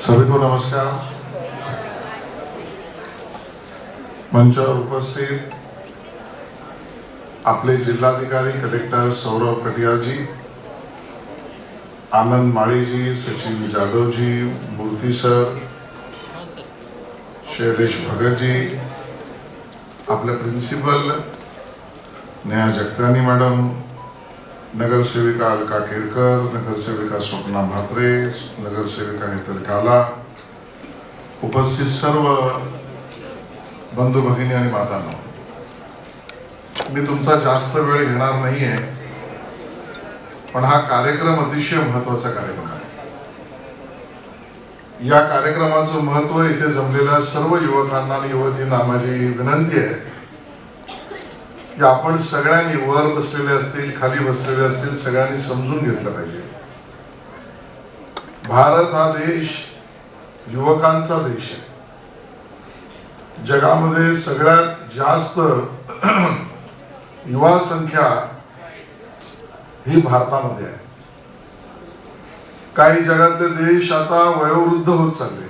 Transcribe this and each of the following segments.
सभी को नमस्कार। मंचावर उपस्थित आपले जिल्हाधिकारी कलेक्टर सौरभ कटियार जी, आनंद माळी जी, सचिन जाधव जी, मूर्ति सर, शैलेश भगत जी, आपले प्रिंसिपल नेहा जगतानी मैडम, नगरसेविका अलका केरकर, नगरसेविका स्वप्ना म्हात्रे, नगरसेविका हेतल काला, उपस्थित सर्व बंधू भगिनी आणि मातांनो, मी तुमचा जास्त वेळ घेणार नाहीये, पण हा कार्यक्रम अतिशय महत्त्वाचा कार्यक्रम आहे। या कार्यक्रमाचं महत्त्व इथे जमलेल्या सर्व युवकांना आणि युवतींना माझी विनंती आहे की आपण सगळ्यांनी, वर बसलेले असतील, खाली बसलेले असतील, सगळ्यांनी समजून घेतलं पाहिजे। भारत हा देश युवकांचा देश आहे। जगामध्ये सगळ्यात जास्त युवा संख्या ही भारतामध्ये आहे। काही जगातले देश आता वयोवृद्ध होत चालले,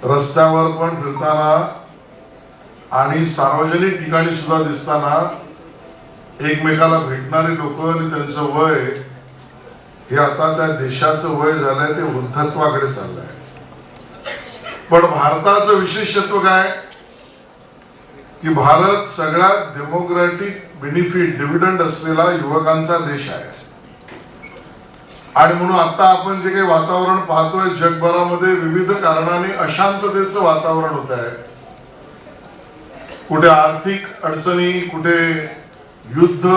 रस्त्यावर पण फिरताना आणि सार्वजनिक ठिकाणी सुद्धा दिसताना एकमेकाला भेटणारे लोक आणि त्यांचं वय हे आता त्या देशाचं वय झालंय ते वृद्धत्वाकडे चाललंय। पण भारताचं विशेषत्व काय की भारत सगळ्यात डेमोक्रॅटिक बेनिफिट डिव्हिडंड असलेला युवकांचा देश आहे। आणि म्हणून आता आपण जे काही वातावरण पाहतोय जगभरामध्ये विविध कारणाने अशांततेचं वातावरण होत आहे। कुठे आर्थिक अडचणी, कुठे युद्ध,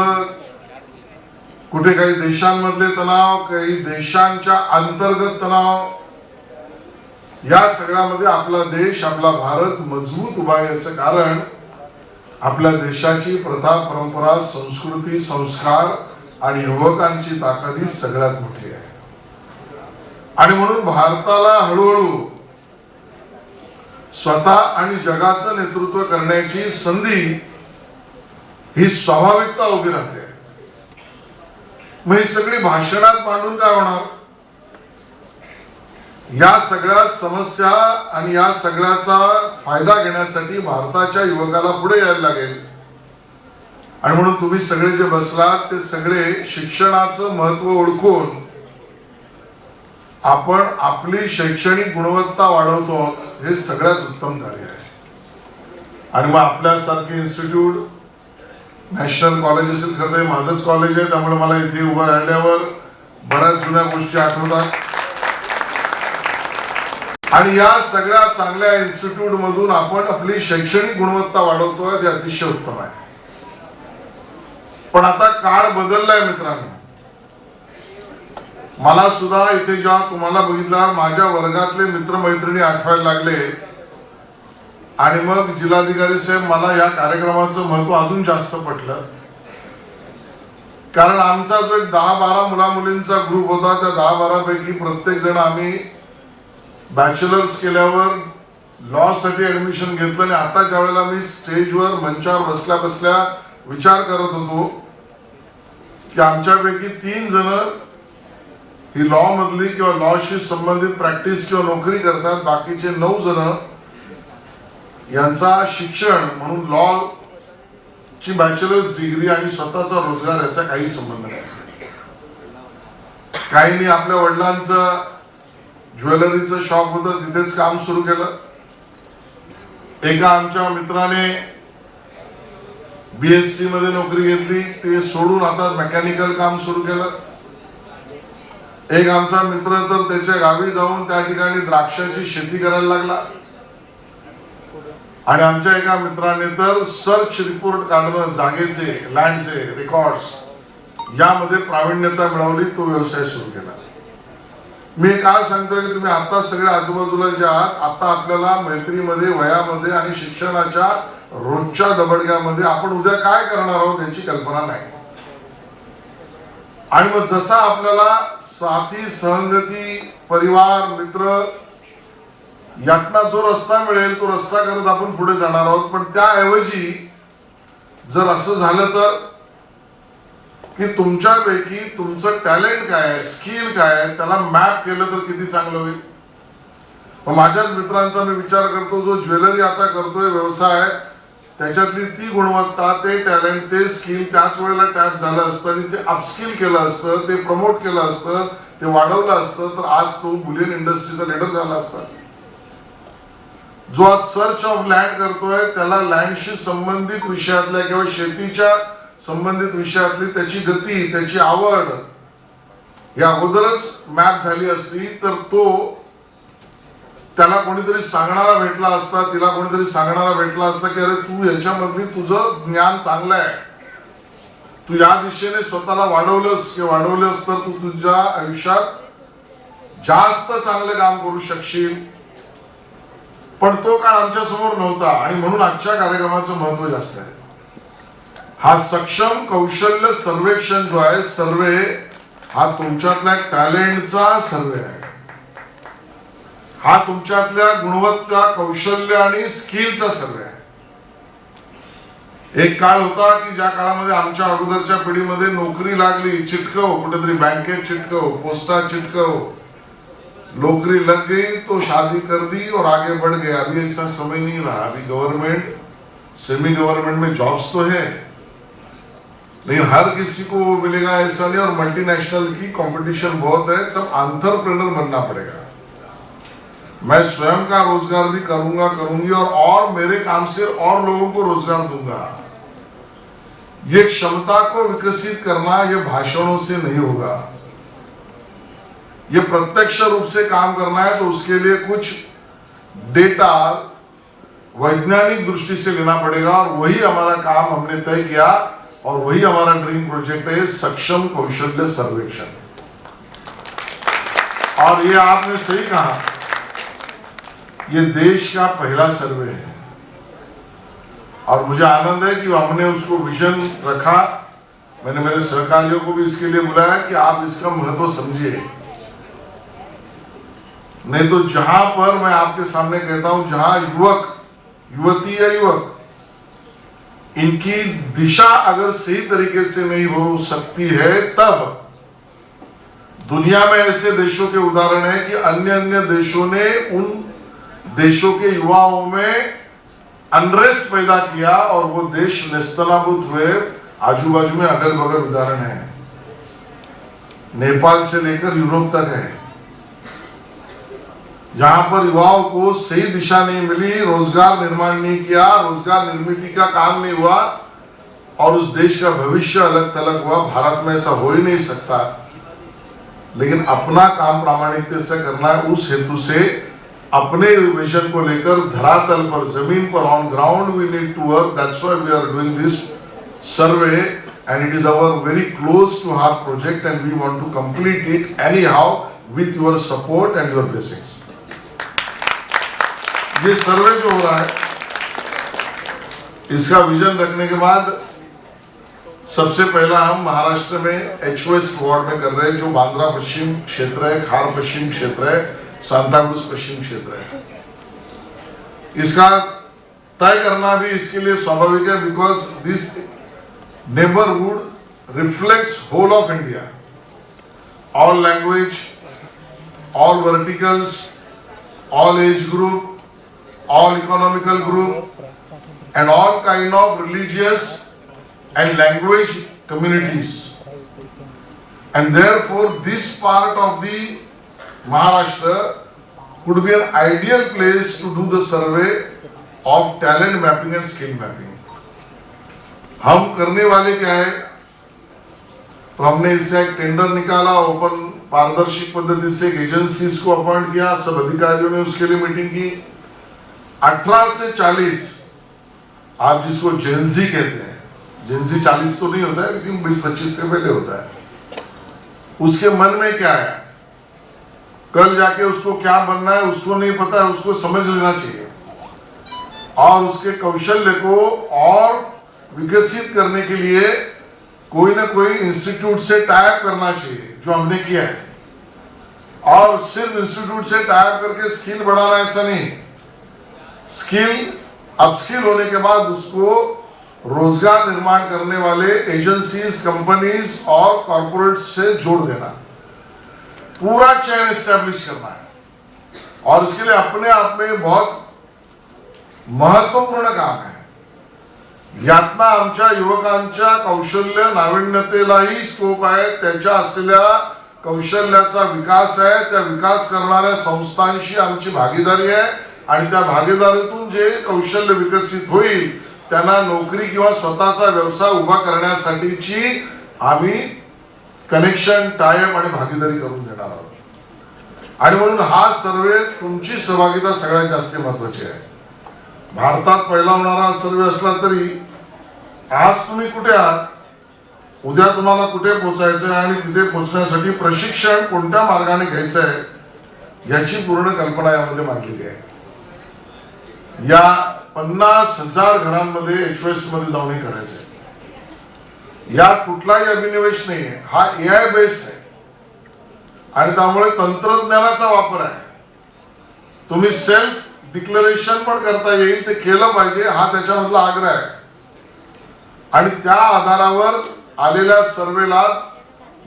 कुठे काही देशांमधले तणाव, काही देशांच्या अंतर्गत तणाव, या सगळ्यामध्ये आपला देश, आपला भारत मजबूत उभा आहे। याचं कारण आपल्या देशाची प्रथा, परंपरा, संस्कृती, संस्कार आणि युवकांची ताकद ही सगळ्यात मोठी आहे। आणि म्हणून भारताला हळूहळू स्वतः आणि जगाचं नेतृत्व करण्याची संधी ही स्वाभाविकता उभी राहते। मग ही सगळी भाषणात मांडून काय होणार? या सगळ्या समस्या आणि या सगळ्याचा फायदा घेण्यासाठी भारताच्या युवकाला पुढे यायला लागेल। आणि म्हणून तुम्ही सगळे जे बसलात ते सगळे शिक्षणाचं महत्त्व ओळखून आपण आपली शैक्षणिक गुणवत्ता वाढवतो, हे सगळ्यात उत्तम कार्य आहे। आणि मग आपल्यासारखे इन्स्टिट्यूट, नॅशनल कॉलेज असेल, खरं तर माझंच कॉलेज आहे, त्यामुळे मला इथे उभं राहिल्यावर बऱ्याच जुन्या गोष्टी आठवतात। आणि या सगळ्या चांगल्या इन्स्टिट्यूट मधून आपण आपली शैक्षणिक गुणवत्ता वाढवतोय, ते अतिशय उत्तम आहे। पण आता काळ बदललाय मित्रांनो। मला सुद्धा इथे जेव्हा तुम्हाला बघितलं, माझ्या वर्गातले मित्रमैत्रिणी आठवायला लागले आणि मग जिल्हाधिकारी साहेब, मला या कार्यक्रमाचं महत्त्व अजून जास्त पटलं। कारण आमचा जो एक 10-12 मुला मुलींचा ग्रुप होता, त्या 10-12 पैकी प्रत्येक जण आम्ही बॅचलर्स केल्यावर लॉ साठी ऍडमिशन घेतलं। आणि आता ज्या वेळेला मी स्टेजवर मंचावर बसल्या बसल्या विचार करत होतो की आमच्यापैकी 3 जण ही लॉ मधली किंवा लॉशी संबंधित प्रॅक्टिस किंवा नोकरी करतात, बाकीचे 9 जण यांचा शिक्षण म्हणून लॉ ची बॅचलर्स डिग्री आणि स्वतःचा रोजगार याचा काही संबंध नाही। काहींनी आपल्या वडिलांचं ज्वेलरीचं शॉप होतं, तिथेच काम सुरू केलं। एका आमच्या मित्राने BSc मध्ये नोकरी घेतली, ते सोडून आता मेकॅनिकल काम सुरू केलं। एक आमचा मित्र तर त्याच्या गावी जाऊन त्या ठिकाणी द्राक्षाची शेती करायला लागला। आणि आमच्या एका मित्राने तर सर्च रिपोर्ट काढणं, जागेचे, लँडचे रेकॉर्ड्स यामध्ये प्रावीण्यता मिळवली, तो व्यवसाय सुरू केला। मी काय सांगतोय की तुम्ही आता सगळे आजूबाजूला जे आहात, आता आपल्याला मैत्रीमध्ये, वयामध्ये आणि शिक्षणाच्या रोजच्या दबडग्यामध्ये आपण उद्या काय करणार आहोत याची कल्पना नाही। आणि मग जसा आपल्याला साथी, सहंगती, परिवार, मित्र यातला जो रस्ता मिळेल तो रस्ता करत आपण पुढे जाणार आहोत। पण त्याऐवजी जर असं झालं तर की तुमच्यापैकी तुमचं टॅलेंट काय आहे, स्किल काय आहे, त्याला मॅप केलं तर किती चांगलं होईल। मग माझ्याच मित्रांचा मी विचार करतो, जो ज्वेलरी आता करतोय व्यवसाय, त्याच्यातली ती गुणवत्ता, ते टॅलेंट, ते स्किल त्याच वेळेला टॅप झालं असतं आणि ते अपस्किल केलं असतं, ते प्रमोट केलं असतं, ते वाढवलं असतं, तर आज तो बुलियन इंडस्ट्रीचा लीडर झाला असता. जो आज सर्च ऑफ लँड करतोय, त्याला लँडशी संबंधित विषयातल्या किंवा शेतीच्या संबंधित विषयातली त्याची गती, त्याची आवड या अगोदरच मॅप झाली असती, तर तो त्याला कोणीतरी सांगणारा भेटला असता, तिला कोणीतरी सांगणारा भेटला असता की अरे तू याच्यामध्ये तुझं ज्ञान चांगलं आहे, तू या दिशेने स्वतःला वाढवलंस किंवा वाढवलंस तर तू तुझ्या आयुष्यात जास्त चांगलं काम करू शकशील. पण तो काळ आमच्या समोर नव्हता आणि म्हणून आजच्या कार्यक्रमाचं महत्व जास्त आहे. हा सक्षम कौशल्य सर्वेक्षण जो आहे, सर्वे हा तुमच्यातल्या टॅलेंटचा सर्वे आहे. हा तुमच्यातल्या गुणवत्ता, कौशल्य आणि स्किलचा सर्वे आहे. एक काळ होता की ज्या काळामध्ये आमच्या अगोदरच्या पिढीमध्ये नोकरी लागली, चिटकव, कुठेतरी बँकेत चिटकव, पोस्टात चिटकव, नौकरी लग गई तो शादी कर दी और आगे बढ़ गए. अभी ऐसा समय नहीं रहा. अभी गवर्नमेंट, सेमी गवर्नमेंट में जॉब्स तो है, लेकिन हर किसी को मिलेगा ऐसा नहीं, और मल्टीनेशनल की कंपटीशन बहुत है. तब एंटरप्रेन्योर बनना पड़ेगा. मैं स्वयं का रोजगार भी करूंगी और मेरे काम से और लोगों को रोजगार दूंगा. ये क्षमता को विकसित करना ये भाषणों से नहीं होगा, ये प्रत्यक्ष रूप से काम करना है. तो उसके लिए कुछ डेटा वैज्ञानिक दृष्टि से लेना पड़ेगा, और वही हमारा काम हमने तय किया, और वही हमारा ड्रीम प्रोजेक्ट है, सक्षम कौशल्य सर्वेक्षण. और ये आपने सही कहा, ये देश का पहला सर्वे है, और मुझे आनंद है कि हमने उसको विजन रखा. मैंने मेरे सहकारियों को भी इसके लिए बुलाया कि आप इसका महत्व समझिए. नहीं तो जहां पर मैं आपके सामने कहता हूं, जहां युवक, युवती या युवक, इनकी दिशा अगर सही तरीके से नहीं हो सकती है, तब दुनिया में ऐसे देशों के उदाहरण है कि अन्य अन्य देशों ने उन देशों के युवाओं में अनरेस्ट पैदा किया और वो देश नेस्तनाबूद हुए. आजू बाजू में अगल बगल उदाहरण है, नेपाल से लेकर यूरोप तक है, जहां पर युवाओं को सही दिशा नहीं मिली, रोजगार निर्माण नहीं किया, रोजगार निर्मित का काम नहीं हुआ, और उस देश का भविष्य अलग थलग हुआ. भारत में ऐसा हो ही नहीं सकता. लेकिन अपना काम प्रामाणिकता से करना है. उस हेतु से अपने विजन को लेकर धरातल पर, जमीन पर, on ground we need to work. That's why we are doing this survey, and it is our very close to our project, and we want to complete it anyhow with your support and your blessings. ये survey जो हो रहा है, इसका vision रखने के बाद सबसे पहला हम महाराष्ट्र में HOS वार्ड में कर रहे हैं, जो बांद्रा पश्चिम क्षेत्र है, खार पश्चिम क्षेत्र है, सांताक्रूज पश्चिम क्षेत्र है. इसका तय करना भी इसके लिए स्वाभाविक है, because this neighbourhood reflects whole of India, all language, all verticals, all age group, all economical group, and all kind of religious and language communities. And therefore this part of the Maharashtra would be an ideal place to do the survey of talent mapping and skill mapping. हम करने वाले क्या है, तो हमने इससे एक tender निकाला, open पारदर्शी पद्धति से एजेंसीज को अपॉइंट किया, सब अधिकारियों ने उसके लिए मीटिंग की. 18 से 40, आप जिसको जेंजी कहते हैं, जेंजी 40 तो नहीं होता है, लेकिन 20-25 से पहले होता है. उसके मन में क्या है, कल जाके उसको क्या बनना है उसको नहीं पता है, उसको समझ लेना चाहिए, और उसके कौशल्य को और विकसित करने के लिए कोई ना कोई इंस्टीट्यूट से टाइप करना चाहिए, जो हमने किया है. और सिर्फ इंस्टीट्यूट से टाइप करके स्किल बढ़ाना ऐसा नहीं, स्किल अपस्किल होने के बाद उसको रोजगार निर्माण करने वाले एजेंसीज, कंपनीज और कॉर्पोरेट से जोड़ देना, पूरा चेन एस्टैब्लिश करना है. और इसके लिए अपने आप में बहुत महत्वपूर्ण काम है। यातना आमच्या युवकांच्या कौशल्य नाविन्यतेलाही स्कोप आहे, त्याच्या असलेल्या कौशल्याचा विकास आहे, त्या विकास करणाऱ्या संस्थांशी आमची भागीदारी आहे आणि त्या भागीदारीतून जे कौशल्य विकसित होईल त्यांना नोकरी किंवा स्वतःचा व्यवसाय उभा करण्यासाठीची आम्ही कनेक्शन टायअप आणि भागीदारी करून देणार आहोत। आणि म्हणून हा सर्वे तुमची सहभागिता सगळ्यात जास्त महत्त्वाची आहे। भारतात पहिला होणारा सर्वे असला तरी आज तुम्ही कुठे आहात, उद्या तुम्हाला कुठे पोहोचायचं आहे आणि तिथे पोहोचण्यासाठी प्रशिक्षण कोणत्या मार्गाने घ्यायचं आहे याची पूर्ण कल्पना यामध्ये मांडलेली आहे। या 50,000 घरांमध्ये HOS मध्ये जाऊन हे करायचं आहे। यात कुठलाही अभिनिवेश नाही आहे, हा AI बेस आहे आणि त्यामुळे तंत्रज्ञानाचा वापर आहे। तुम्ही सेल्फ डिक्लेरेशन पण करता येईल, ते केलं पाहिजे, हा त्याच्यामधला आग्रह आहे। आणि त्या आधारावर आलेल्या सर्वेला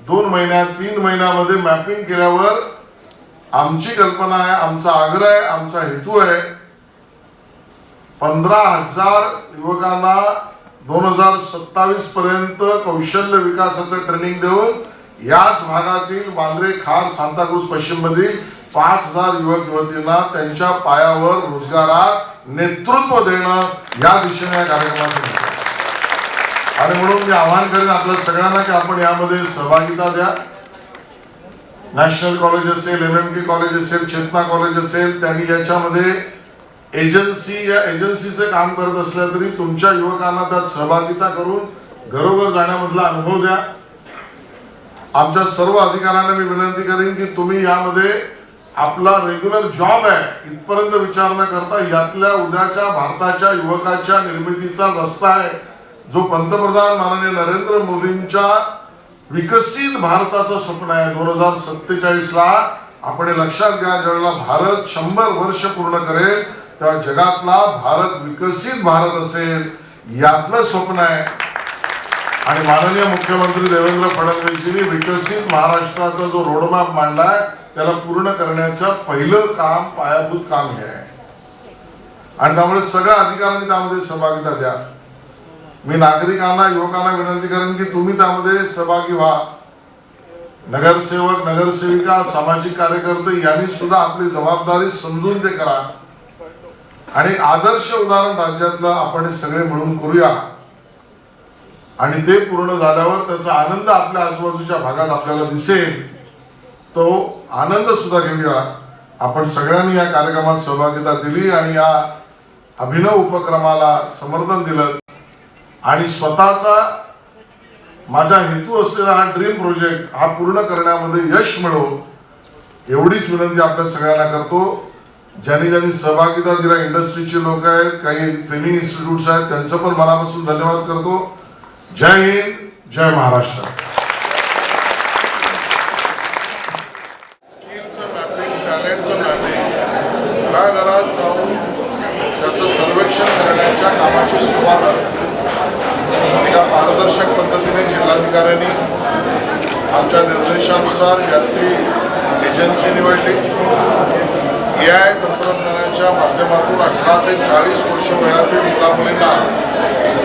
2 महिन्यात 3 महिन्यामध्ये मॅपिंग केल्यावर आमची कल्पना आहे, आमचा आग्रह आहे, आमचा हेतू आहे 15,000 युवकांना 2027 पर्यंत कौशल्य विकासाचं ट्रेनिंग देऊन याच भागातील वांद्रे, खार, सांताक्रूज पश्चिम मधील 5,000 युवक युवतींना त्यांच्या पायावर रोजगारात नेतृत्व देणं या दिशेने कार्यक्रमात। आणि म्हणून मी आवाहन करेन आपल्या सगळ्यांना की आपण यामध्ये सहभागिता द्या। नॅशनल कॉलेज असेल, MMK कॉलेज असेल, चेतना कॉलेज असेल, त्यांनी याच्यामध्ये एजन्सीचे काम करत असल्या तरी तुमच्या युवकांना त्यात सहभागिता करून घरोघर जाण्यामधला अनुभव द्या। आमच्या सर्व अधिकाऱ्यांना मी विनंती करेन की तुम्ही यामध्ये आपला रेग्युलर जॉब आहे इथपर्यंत विचार न करता यातल्या उद्याच्या भारताच्या युवकाच्या निर्मितीचा रस्ता आहे, जो पंतप्रधान माननीय नरेंद्र मोदींच्या विकसित भारताचं स्वप्न आहे 2047 ला। आपण लक्षात घ्या, ज्यावेळेला भारत 100 वर्ष पूर्ण करेल तेव्हा जगातला भारत विकसित भारत असेल, यातलं स्वप्न आहे। आणि माननीय मुख्यमंत्री देवेंद्र फडणवीसजींनी विकसित महाराष्ट्राचा जो रोडमॅप मांडलाय त्याला पूर्ण करण्याचं पहिलं काम, पायाभूत काम हे आहे। आणि त्यामुळे सगळ्या अधिकाऱ्यांनी त्यामध्ये सहभागिता द्या। मी नागरिकांना, युवकांना विनंती करेन की तुम्ही त्यामध्ये सहभागी व्हा। नगरसेवक, नगरसेविका, सामाजिक कार्यकर्ते यांनी सुद्धा आपली जबाबदारी समजून ते करा आणि आदर्श उदाहरण राज्यातलं आपण सगळे मिळून करूया आणि ते पूर्ण झाल्यावर त्याचा आनंद आपल्या आजूबाजूच्या भागात आपल्याला दिसेल, तो आनंद सुद्धा घेऊया। आपण सगळ्यांनी या कार्यक्रमात सहभागिता दिली आणि या अभिनव उपक्रमाला समर्थन दिलं आणि स्वतःचा माझा हेतू असलेला हा ड्रीम प्रोजेक्ट हा पूर्ण करण्यामध्ये यश मिळो एवढीच विनंती आपल्या सगळ्यांना करतो। ज्यांनी सहभागिता दिला, इंडस्ट्रीचे लोक आहेत, काही ट्रेनिंग इन्स्टिट्यूट्स आहेत, त्यांचं पण मनापासून धन्यवाद करतो। जय हिंद, जय महाराष्ट्र। स्किलचं मॅपिंग, टॅलेंटचं मॅपिंग घराघरात जाऊन त्याचं सर्वेक्षण करण्याच्या कामाची सुरुवात आहे। एका पारदर्शक पद्धतीने जिल्हाधिकाऱ्यांनी आमच्या निर्देशानुसार यातली एजन्सी निवडली। AI तंत्रज्ञानाच्या माध्यमातून 18 ते 40 वर्ष वयातील मुला मुलींना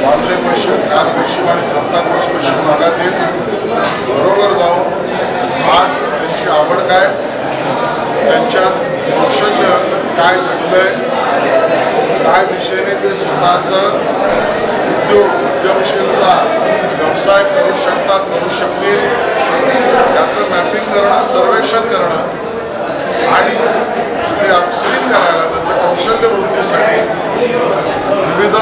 वांद्रे पश्चिम, खार पश्चिम आणि सांताक्रूज पश्चिम भागातील बरोबर जाऊन आज त्यांची आवड काय, त्यांच्यात कौशल्य काय घडलंय, काय दिशेने ते स्वतःचं उद्यमशीलता व्यवसाय करू शकतात, करू शकतील याचं मॅपिंग करणं, सर्वेक्षण करणं आणि ते अपस्किल करायला, त्याच्या कौशल्य वृद्धीसाठी विविध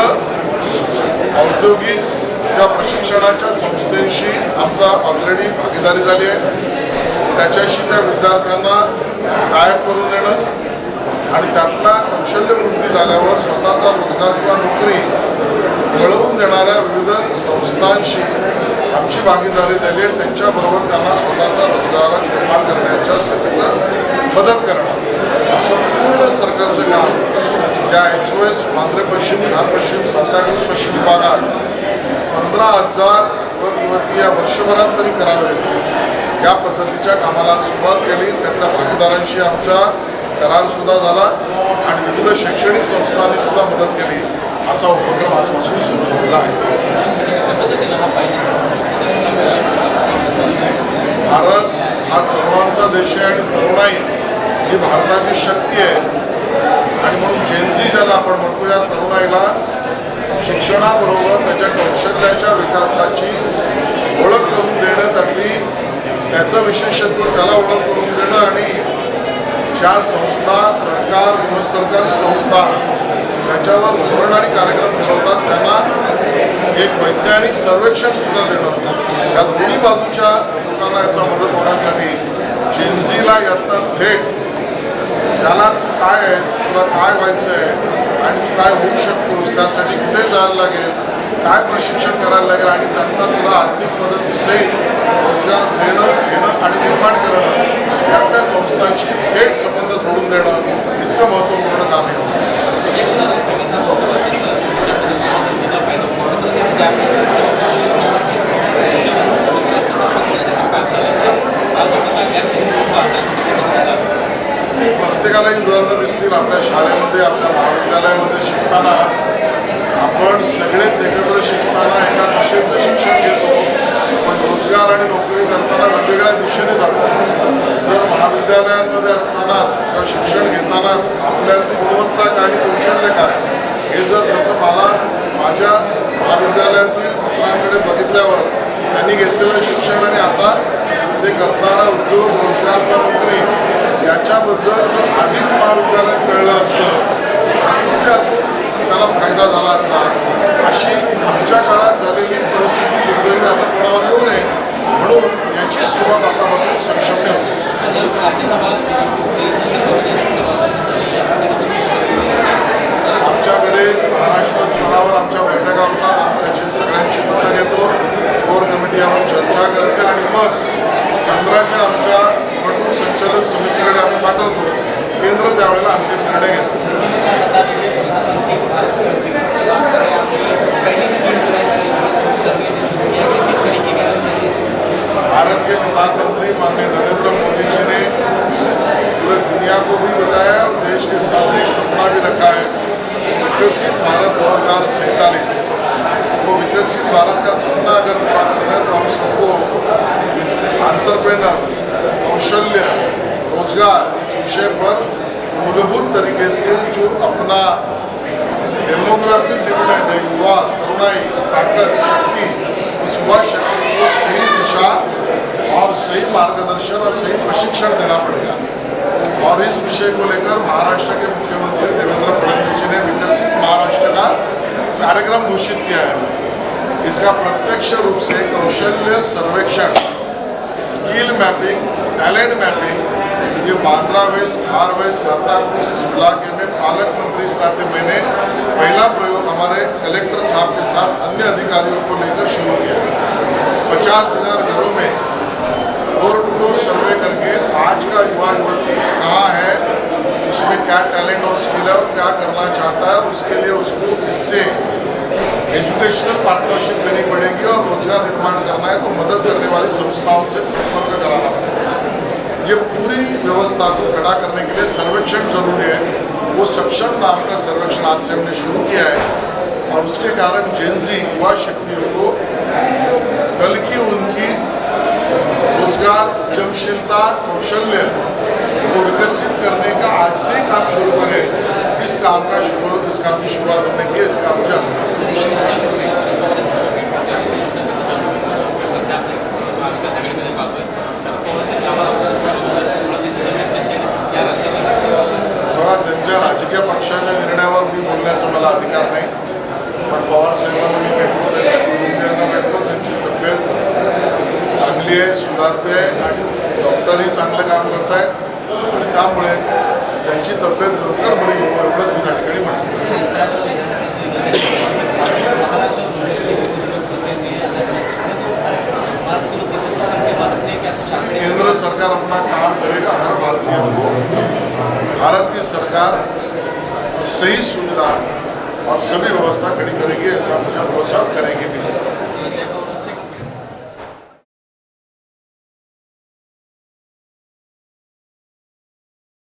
औद्योगिक किंवा प्रशिक्षणाच्या संस्थेशी आमचा ऑलरेडी भागीदारी झाली आहे। त्याच्याशी त्या विद्यार्थ्यांना टायअप करून देणं आणि त्यातला कौशल्य वृद्धी झाल्यावर स्वतःचा रोजगार किंवा नोकरी मिळवून देणाऱ्या विविध संस्थांशी आमची भागीदारी झाली आहे। त्यांच्याबरोबर त्यांना स्वतःचा रोजगार निर्माण करण्याच्यासाठीचं मदत करणं असं पूर्ण सर्कलचं काम या HOS वांद्रे पश्चिम, खार पश्चिम, सांताक्रूज पश्चिम विभागात 15,000 युवक युवती या वर्षभरात तरी करावेत या पद्धतीच्या कामाला सुरुवात केली। त्यातल्या भागीदारांशी आमच्या करार सुद्धा झाला आणि विविध शैक्षणिक संस्थांनी सुद्धा मदत केली. असा उपक्रम आजपासून सुरू झालेला आहे. भारत हा तरुणांचा देश आहे आणि तरुणाई ही भारताची शक्ती आहे. आणि म्हणून जेनझी ज्याला आपण म्हणतो, या तरुणाईला शिक्षणाबरोबर त्याच्या कौशल्याच्या विकासाची ओळख करून देणं, त्याचं विशेषत्व त्याला ओळख करून देणं आणि ज्या संस्था, सरकार, सरकारी संस्था त्याच्यावर धोरण आणि कार्यक्रम ठरवतात त्यांना एक वैज्ञानिक सर्वेक्षण सुद्धा देणं, या दोन्ही बाजूच्या लोकांना याचा मदत होण्यासाठी जेनझीला यातनं थेट त्याला तू काय आहेस, तुला काय व्हायचं आहे आणि तू काय होऊ शकतोस, त्यासाठी कुठे जायला लागेल, काय प्रशिक्षण करायला लागेल आणि त्यातनं तुला आर्थिक मदतीसहित रोजगार देणं, घेणं आणि निर्माण करणं, यातल्या संस्थांशी थेट संबंध जोडून देणं इतकं महत्त्वपूर्ण काम आहे. प्रत्येकालाही उदाहरणं दिसतील. आपल्या शाळेमध्ये, आपल्या महाविद्यालयामध्ये शिकताना आपण सगळेच एकत्र शिकताना एका दिशेचं शिक्षण घेतो, पण रोजगार आणि नोकरी करताना वेगवेगळ्या दिशेने जातो. जर महाविद्यालयांमध्ये असतानाच किंवा शिक्षण घेतानाच आपल्यातली गुणवत्ता काय आणि कौशल्य काय हे जर जसं मला माझ्या महाविद्यालयातील मित्रांकडे बघितल्यावर त्यांनी घेतलेलं शिक्षण आणि आता ते करणारा उद्योग, रोजगार किंवा नोकरी याच्याबद्दल जर आधीच महाविद्यालयात कळलं असतं अजून त्याला फायदा झाला असता. अशी आमच्या काळात झालेली परिस्थिती दुर्दैवी आता कोणावर येऊ नये म्हणून याची सुरुवात आतापासून सक्षमने होते. आमच्याकडे महाराष्ट्र स्तरावर आमच्या बैठका होतात. आम्ही त्याची सगळ्यांची मतं घेतो, कोर कमिटी यावर चर्चा करते आणि मग केंद्राच्या आमच्या निवडणूक संचालन समितीकडे आम्ही पाठवतो. केंद्र त्यावेळेला अंतिम निर्णय घेतो. भारत के प्रधानमंत्री माननीय नरेंद्र मोदी जी ने पूरे दुनिया को भी बताया और देश के सामने एक सपना भी रखा है, विकसित भारत 2047. वो विकसित भारत का सपना अगर पूरा करना है तो हम सबको एंटरप्रेन्योर, कौशल्य, रोजगार इस विषय पर मूलभूत तरीके से जो अपना डेमोग्राफिक डिविडेंड है, युवा तरुणाई ताकत शक्ति, उस युवा शक्ति को सही दिशा और सही मार्गदर्शन और सही प्रशिक्षण देना पड़ेगा. और इस विषय को लेकर महाराष्ट्र के मुख्यमंत्री देवेंद्र फडणवीस जी ने विकसित महाराष्ट्र का कार्यक्रम घोषित किया है. इसका प्रत्यक्ष रूप से कौशल्य सर्वेक्षण, स्किल मैपिंग, टैलेंट मैपिंग, ये बांद्रा वेस्ट, खार वेस्ट, सांताक्रूज इस इलाके में पालक मंत्री इस नाते मैंने पहला प्रयोग हमारे कलेक्टर साहब के साथ अन्य अधिकारियों को लेकर शुरू किया है. 50,000 घरों में डोर टू डोर सर्वे करके आज का युवा युवती कहाँ है, उसमें क्या टैलेंट और स्किल है और क्या करना चाहता है, और उसके लिए उसको किससे एजुकेशनल पार्टनरशिप देनी पड़ेगी और रोजगार निर्माण करना है तो मदद करने वाली संस्थाओं से संपर्क कराना पड़ेगा. ये पूरी व्यवस्था को खड़ा करने के लिए सर्वेक्षण जरूरी है. वो सक्षम नाम का सर्वेक्षण आज से हमने शुरू किया है और उसके कारण जेनजी युवा शक्तियों को कल की उनकी रोजगार, उद्यमशीलता, कौशल्य को विकसित करने का आज से ही काम शुरू करें. इस काम की शुरुआत हमने की. इसका मुझे बघा, त्यांच्या राजकीय पक्षाच्या निर्णयावर मी बोलण्याचा मला अधिकार नाही, पण पवार साहेबांना मी भेटलो, त्यांच्या कुटुंबियांना भेटलो. त्यांची तब्येत चांगली आहे, सुधारते आहे आणि डॉक्टरही चांगलं काम करत आहेत आणि त्यामुळे त्यांची तब्येत लवकर बरी हो एवढंच मी त्या ठिकाणी म्हणतो. केंद्र सरकार अपना काम करेगा. हर भारतीय को भारत की सरकार सही सुविधा और सभी व्यवस्था खड़ी करेगी, ऐसा मुझे भरोसा करेंगे भी.